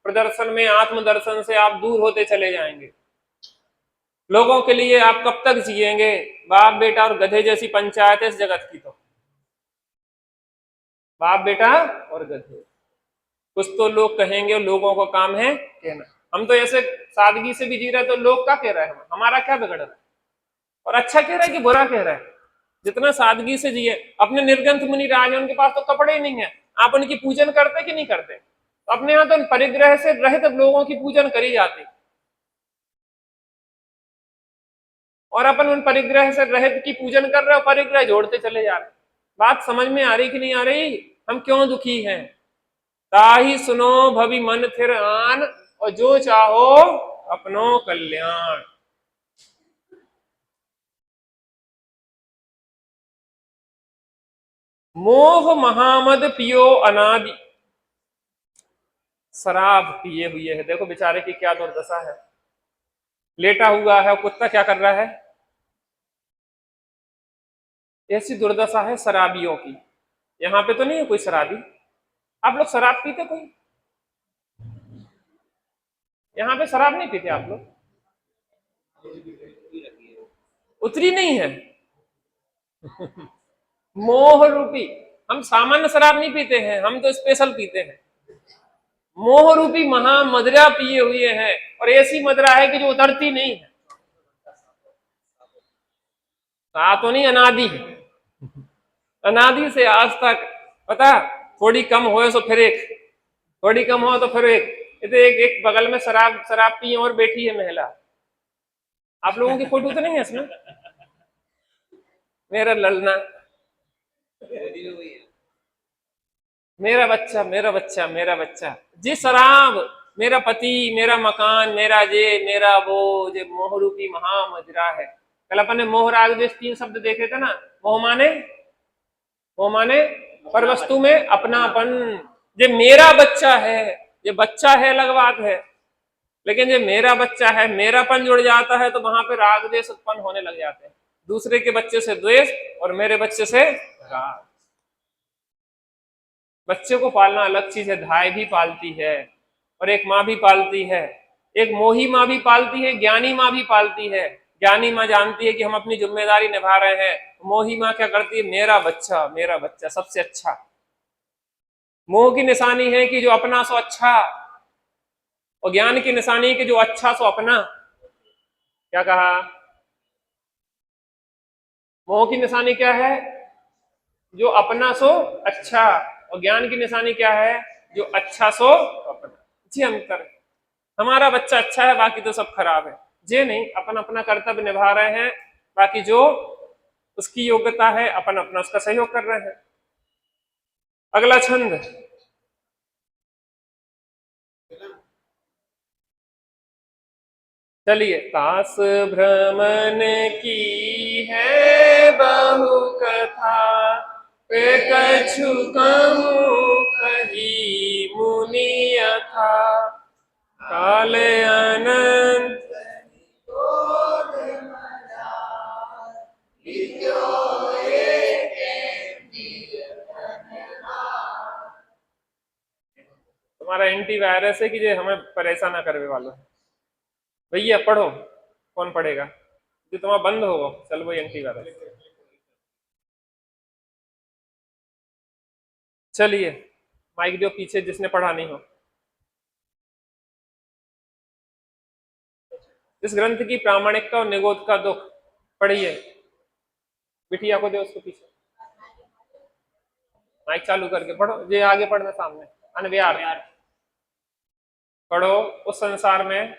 प्रदर्शन में, आत्मदर्शन से आप दूर होते चले जाएंगे। लोगों के लिए आप कब तक जिएंगे? बाप बेटा और गधे जैसी पंचायत है इस जगत की। तो बाप बेटा और गधे, कुछ तो लोग कहेंगे, और लोगों का काम है कहना। हम तो ऐसे सादगी से भी जी रहे, तो लोग क्या कह रहे हैं, हमारा क्या बिगड़ रहा है? और अच्छा कह रहा है कि बुरा कह रहा है? जितना सादगी से जिए। अपने निर्गंथ मुनि राज है, उनके पास तो कपड़े ही नहीं है, आप उनकी पूजन करते कि नहीं करते? तो अपने यहाँ तो परिग्रह से रहित लोगों की पूजन करी जाती, और अपन उन परिग्रह से रहित की पूजन कर रहे हो, परिग्रह जोड़ते चले जा रहे। बात समझ में आ रही कि नहीं आ रही? हम क्यों दुखी हैं? ताही सुनो भवि मन फिर आन, और जो चाहो अपनो कल्याण। मोह महामद पियो अनादि, शराब पिए हुए है। देखो बेचारे की क्या दुर्दशा है, लेटा हुआ है, कुत्ता क्या कर रहा है? ऐसी दुर्दशा है शराबियों की। यहाँ पे तो नहीं है कोई शराबी? आप लोग शराब पीते कोई? यहाँ पे शराब नहीं पीते आप लोग? उतरी नहीं है मोह रूपी। हम सामान्य शराब नहीं पीते हैं, हम तो स्पेशल पीते हैं। मोह रूपी महामदरा पिए हुए हैं, और ऐसी मदरा है कि जो उतरती नहीं है। तो नहीं, अनादि है। अनादि से आज तक, पता, थोड़ी कम हो तो फिर एक, थोड़ी कम हो तो फिर एक। तो एक बगल में शराब शराब पी और बैठी है महिला। आप लोगों की फोटो तो नहीं है इसमें? मेरा ललना, मेरा बच्चा, मेरा बच्चा, मेरा बच्चा जी। शराब मेरा पति, मेरा मकान, मेरा मेरा वो जे मोह रूपी महामजरा है। कल अपन ने मोह राग देश 3 शब्द देखे थे ना। मोह माने पर वस्तु में अपनापन। ये मेरा बच्चा है, ये बच्चा है अलग बात है, लेकिन ये मेरा बच्चा है, मेरापन जुड़ जाता है तो वहां पे राग द्वेष उत्पन्न होने लग जाते हैं। दूसरे के बच्चे से द्वेष, और मेरे बच्चे से राग। बच्चे को पालना अलग चीज है, धाय भी पालती है, और एक माँ भी पालती है, एक मोही माँ भी पालती है, ज्ञानी माँ भी पालती है। ज्ञानी माँ जानती है कि हम अपनी जिम्मेदारी निभा रहे हैं। मोही माँ क्या करती है, मेरा बच्चा सबसे अच्छा। मोह की निशानी है कि जो अपना सो अच्छा, और ज्ञान की निशानी है कि जो अच्छा सो अपना। क्या कहा? मोह की निशानी क्या है? जो अपना सो अच्छा, और ज्ञान की निशानी क्या है? जो अच्छा सो अपना। जी अंतर है। हमारा बच्चा अच्छा है, बाकी तो सब खराब है। जे नहीं, अपन अपना कर्तव्य निभा रहे हैं, बाकी जो उसकी योग्यता है अपन अपना उसका सहयोग कर रहे हैं। अगला छंद, चलिए। तास भ्रमण की है बहु कथा, पे कछु कहूँ कही मुनि यथा। काल अनंत तुम्हारा एंटीवायरस है कि जो हमें परेशान ना करने वालों है। भैया पढ़ो, कौन पढ़ेगा? जो तुम्हारा बंद हो चल वो एंटीवायरस। चलिए, माइक दो पीछे जिसने पढ़ा नहीं हो। इस ग्रंथ की प्रामाणिकता और निगोद का दुख पढ़िए। बिटिया को दे उसको पीछे, माइक चालू करके पढ़ो। ये आगे पढ़ना, सामने अनव्यार पढ़ो। उस संसार में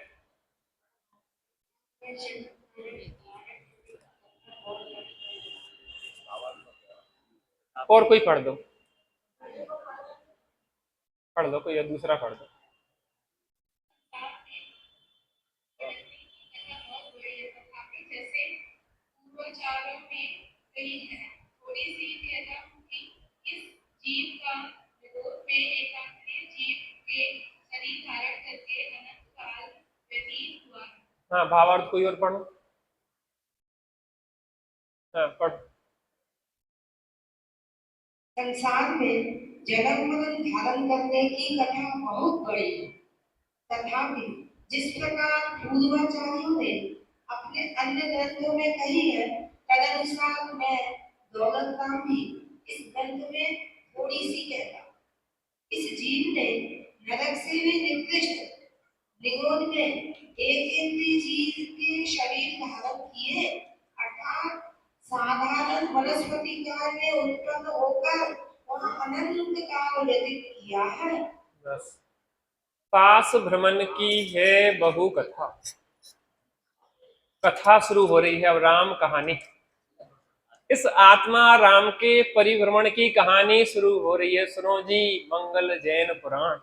और कोई पढ़ दो, पढ़ दो कोई दूसरा पढ़ दो। जैसे पूर्वाचारों में कही है, थोड़ी सी कहता हूँ कि इस जीव का विरोध में एकांतरीय जीव के शरीर धारण करके अनंत काल व्यतीत हुआ है। हाँ, भावार्थ कोई और पढ़ो। हाँ पढ़ो। संसार में जन्म मरण धारण करने की कथा बहुत बड़ी है। तथापि जिस प्रकार पूर्वाचार्यों ने अपने अन्य ग्रंथों में कही है, तदनुसार मैं दौलतराम भी इस ग्रंथ में थोड़ी सी कहता। इस जीव ने नरक से भी निकृष्ट निगोद में एक इंद्रिय जीव के शरीर धारण किए, अर्थात साधारण वनस्पति काल में उत्पन्न होकर वहाँ अनंत काल व्यतीत किया है। बस। पास भ्रमण की है बहु कथा। कथा शुरू हो रही है अब, राम कहानी। इस आत्मा राम के परिभ्रमण की कहानी शुरू हो रही है। सुनो जी, मंगल जैन पुराण।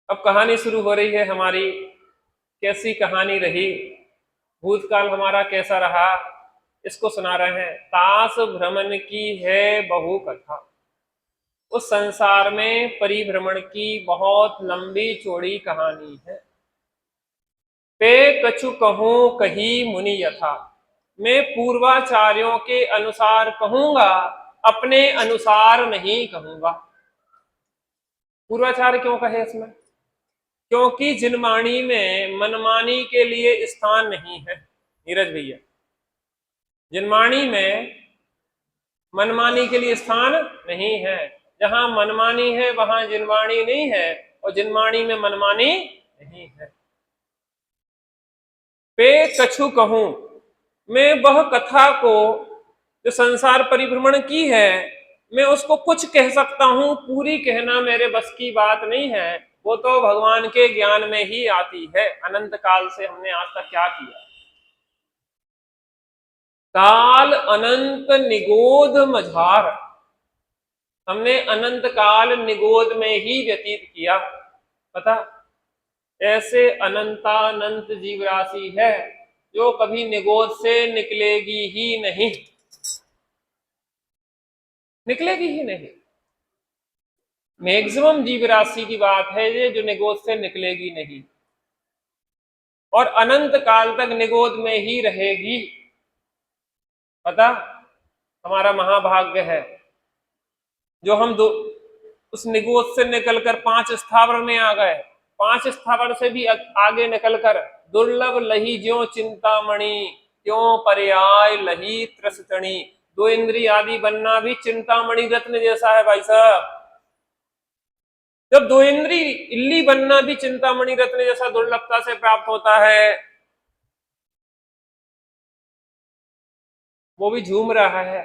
अब कहानी शुरू हो रही है हमारी। कैसी कहानी रही, भूतकाल हमारा कैसा रहा, इसको सुना रहे हैं। तास भ्रमण की है बहु कथा। उस संसार में परिभ्रमण की बहुत लंबी चौड़ी कहानी है। पे कछु कहूं कही मुनि यथा। मैं पूर्वाचार्यों के अनुसार कहूंगा, अपने अनुसार नहीं कहूंगा। पूर्वाचार्य क्यों कहे इसमें? क्योंकि जिनवाणी में मनमानी के लिए स्थान नहीं है। नीरज भैया, जिनवाणी में मनमानी के लिए स्थान नहीं है। जहां मनमानी है वहां जिनवाणी नहीं है, और जिनवाणी में मनमानी नहीं है। पे कछु कहूं, मैं वह कथा को जो संसार परिभ्रमण की है, मैं उसको कुछ कह सकता हूं, पूरी कहना मेरे बस की बात नहीं है। वो तो भगवान के ज्ञान में ही आती है। अनंत काल से हमने आज तक क्या किया। काल अनंत निगोध मझार, हमने अनंत काल निगोध में ही व्यतीत किया। पता, ऐसे अनंतानंत जीव राशि है जो कभी निगोध से निकलेगी ही नहीं, निकलेगी ही नहीं। मैक्सिमम जीव राशि की बात है ये, जो निगोध से निकलेगी नहीं और अनंत काल तक निगोध में ही रहेगी। पता, हमारा महाभाग्य है जो हम उस निगोध से निकलकर 5 स्थावर में आ गए। 5 स्थावर से भी आगे निकलकर दुर्लभ लही ज्यों चिंतामणि, क्यों पर्याय लही त्रसतणी। दो इंद्री आदि बनना भी चिंतामणि रत्न जैसा है भाई साहब। जब दो इंद्री इल्ली बनना भी चिंतामणि रत्न जैसा दुर्लभता से प्राप्त होता है, वो भी झूम रहा है,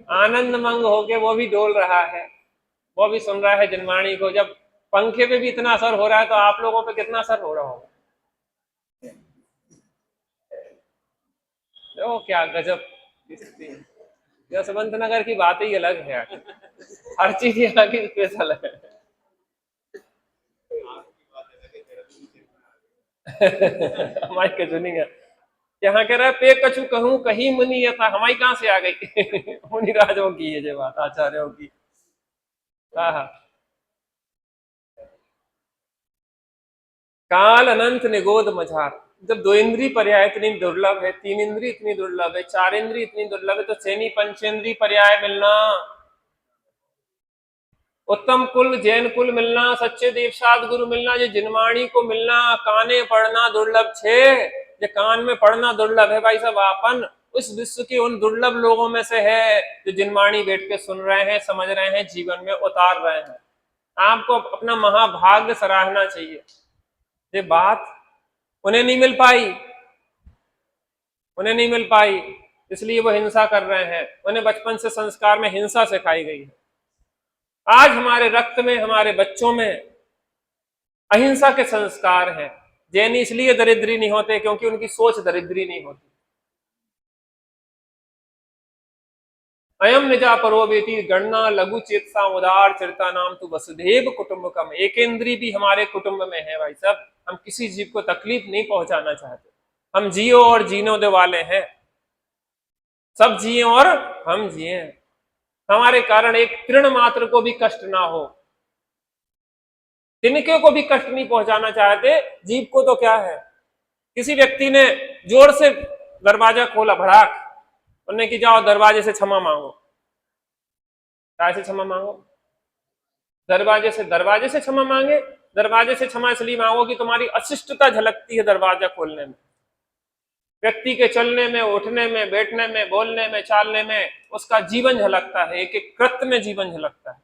आनंद मंग होके वो भी डोल रहा है, वो भी सुन रहा है जनवाणी को। जब पंखे पे भी इतना असर हो रहा है तो आप लोगों पे कितना असर हो रहा होगा। देखो क्या गजब स्थिति है। यशवंत नगर की बात ही अलग है, हर चीज यहाँ की स्पेशल है। हमारी कचुनी है यहाँ कह रहा है पे कछु कहूं कहीं मुनि यथा, हमारी कहां से आ गई। मुनि राजों की है जो बात, आचार्यों की। हाँ हाँ। काल अनंत निगोद मझार। जब दो इंद्री पर्याय इतनी दुर्लभ है, तीन इंद्री इतनी दुर्लभ है, चार इंद्री इतनी दुर्लभ है, तो छेनी पंचेंद्री पर्याय मिलना, उत्तम कुल जैन कुल मिलना, सच्चे देवसाद गुरु मिलना, जो जिनवाणी को मिलना, काने पढ़ना दुर्लभ छे। जो कान में पढ़ना दुर्लभ है भाई साहब, आपन उस विश्व के उन दुर्लभ लोगों में से है जो जिनवाणी बैठ के सुन रहे हैं, समझ रहे हैं, जीवन में उतार रहे हैं। आपको अपना महाभाग्य सराहना चाहिए। ये बात उन्हें नहीं मिल पाई, उन्हें नहीं मिल पाई, इसलिए वो हिंसा कर रहे हैं। उन्हें बचपन से संस्कार में हिंसा सिखाई गई है। आज हमारे रक्त में, हमारे बच्चों में अहिंसा के संस्कार हैं। जैन इसलिए दरिद्री नहीं होते क्योंकि उनकी सोच दरिद्री नहीं होती। अयम निजा परोवेति गणना लघु चेतसा उदार चरिता नाम तू वसुधैव कुटुंबकम। एक इंद्री भी हमारे कुटुंब में है भाई साहब। हम किसी जीव को तकलीफ नहीं पहुंचाना चाहते। हम जियो और जीने दे वाले हैं, सब जिए और हम जिए, हमारे कारण एक तृण मात्र को भी कष्ट ना हो। तिनके को भी कष्ट नहीं पहुंचाना चाहते, जीव को तो क्या है। किसी व्यक्ति ने जोर से दरवाजा खोला, भड़ाक, उन्होंने कि जाओ दरवाजे से क्षमा मांगो। कैसे क्षमा मांगो? दरवाजे से क्षमा मांगे। दरवाजे से क्षमा इसलिए मांगो कि तुम्हारी अशिष्टता झलकती है दरवाजा खोलने में, व्यक्ति के चलने में, उठने में, बैठने में, बोलने में, चालने में, उसका जीवन झलकता है, एक एक कृत्य में जीवन झलकता है।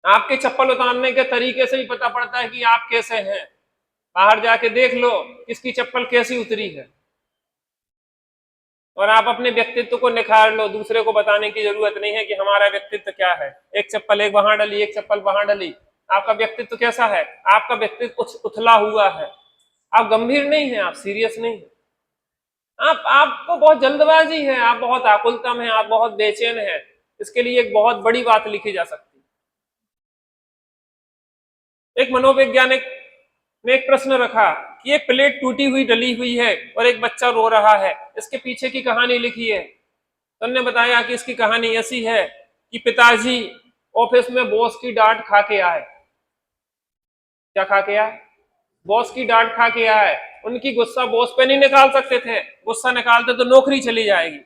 आपके चप्पल उतारने के तरीके से ही पता पड़ता है कि आप कैसे हैं। बाहर जाके देख लो किसकी चप्पल कैसी उतरी है, और आप अपने व्यक्तित्व को निखार लो। दूसरे को बताने की जरूरत नहीं है कि हमारा व्यक्तित्व क्या है। एक चप्पल एक वहां डली, एक चप्पल वहां डली, आपका व्यक्तित्व कैसा है? आपका व्यक्तित्व उथला हुआ है, आप गंभीर नहीं है, आप सीरियस नहीं है, आपको बहुत जल्दबाजी है, आप बहुत आकुलतम है, आप बहुत बेचैन है। इसके लिए एक बहुत बड़ी बात लिखी जा सकती है। एक मनोवैज्ञानिक ने एक प्रश्न रखा कि एक प्लेट टूटी हुई डली हुई है और एक बच्चा रो रहा है, इसके पीछे की कहानी लिखी है। तो उन्होंने बताया कि इसकी कहानी ऐसी है कि पिताजी ऑफिस में बॉस की डांट खा के आए। क्या खा के आए? बॉस की डांट खा के आए। उनकी गुस्सा बॉस पे नहीं निकाल सकते थे, गुस्सा निकालते तो नौकरी चली जाएगी।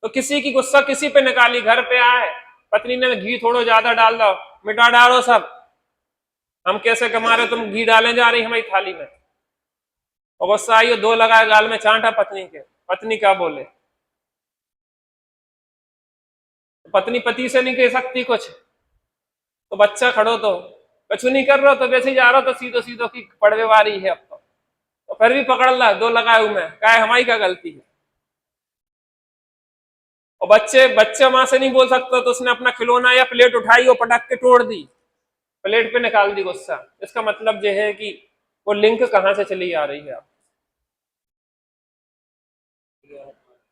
तो किसी की गुस्सा किसी पे निकाली, घर पे आए, पत्नी ने घी थोड़ा ज्यादा डाल दो, मिटा डालो सब, हम कैसे कमा रहे, तुम घी डालने जा रही हमारी थाली में। और गुस्सा आई, दो लगाए गाल में, चांटा पत्नी के। पत्नी क्या बोले? पत्नी पति से नहीं कह सकती कुछ, तो बच्चा खड़ो तो कुछ नहीं कर रहा, तो वैसे ही जा रहा, तो सीधो सीधो की पड़वे वाली है अब तो फिर भी पकड़ ला, दो लगाए हुए में, क्या हमारी क्या गलती है। और बच्चे मां से नहीं बोल सकता, तो उसने अपना खिलौना या प्लेट उठाई और पटक के तोड़ दी, प्लेट पे निकाल दी गुस्सा। इसका मतलब यह है कि वो लिंक कहां से चली आ रही है। आप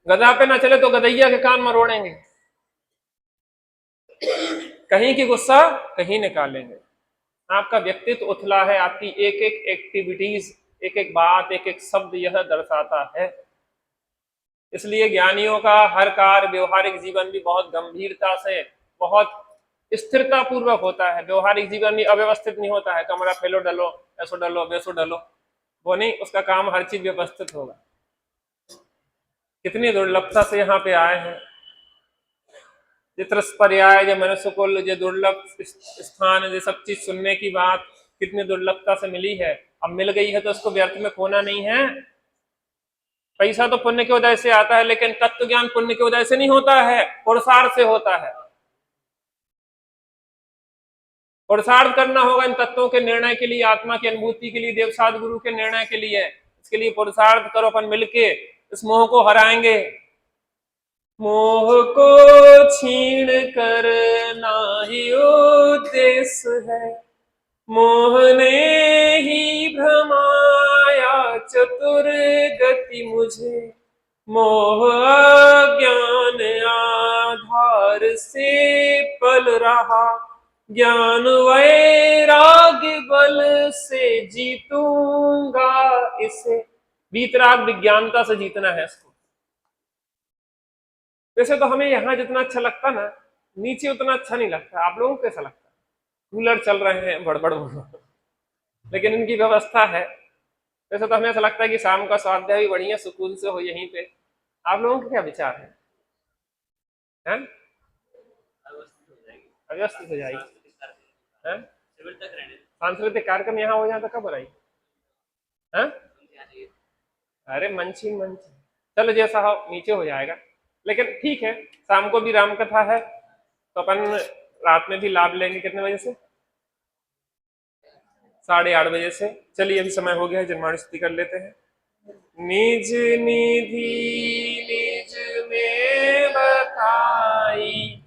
गधा पे ना चले तो गधैया के कान मरोड़ेंगे, कहीं की गुस्सा कहीं निकालेंगे। आपका व्यक्तित्व उथला है, आपकी एक एक एक्टिविटीज, एक एक बात, एक एक शब्द यह दर्शाता है। इसलिए ज्ञानियों का हर कार्य व्यवहारिक जीवन भी बहुत गंभीरता से, बहुत स्थिरता पूर्वक होता है। व्यवहारिक जीवन भी अव्यवस्थित नहीं होता है, कमरा फैलो डलो, ऐसो डलो, वैसो डलो, वो नहीं, उसका काम हर चीज व्यवस्थित होगा। कितनी दुर्लभता से यहाँ पे आए हैं। चित्रस पर्याय, जो मनुष्य को जो दुर्लभ स्थान, जो सब चीज सुनने की बात, कितनी दुर्लभता से मिली है, अब मिल गई है तो उसको व्यर्थ में खोना नहीं है। पैसा तो पुण्य के उदय से आता है, लेकिन तत्व ज्ञान पुण्य के उदय से नहीं होता है, पुरुषार्थ से होता है। पुरुषार्थ करना होगा इन तत्वों के निर्णय के लिए, आत्मा की अनुभूति के लिए, देवसाद गुरु के निर्णय के लिए। इसके लिए पुरुषार्थ करो, अपन मिलके इस मोह को हराएंगे। मोह को छीण कर नाही उद्देश्य है, मोह ने ही भ्रमाया चतुर गति मुझे, मोह अज्ञान आधार से पल रहा, ज्ञान वैराग्य बल से जीतूंगा इसे। वीतराग विज्ञानता से जीतना है इसको। वैसे तो हमें यहाँ जितना अच्छा लगता ना, नीचे उतना अच्छा नहीं लगता। आप लोगों को कैसा लगता है? कूलर चल रहे हैं बड़बड़, लेकिन इनकी व्यवस्था है। वैसे तो हमें ऐसा लगता है कि शाम का स्वाध्याय भी बढ़िया सुकून से हो यहीं पे। आप लोगों के क्या विचार है? अव्यवस्थित हो जाएगी। सांस्कृतिक कार्यक्रम यहाँ हो जाए तो कब हो रही है? अरे मंच ही मंच, चलो जैसा हो नीचे हो जाएगा। लेकिन ठीक है, शाम को भी राम कथा है तो अपन रात में भी लाभ लेंगे। कितने बजे से? 8:30 बजे से। चलिए अभी समय हो गया है, जन्माष्टमी स्तुति कर लेते हैं। निज निधि निज में बताई,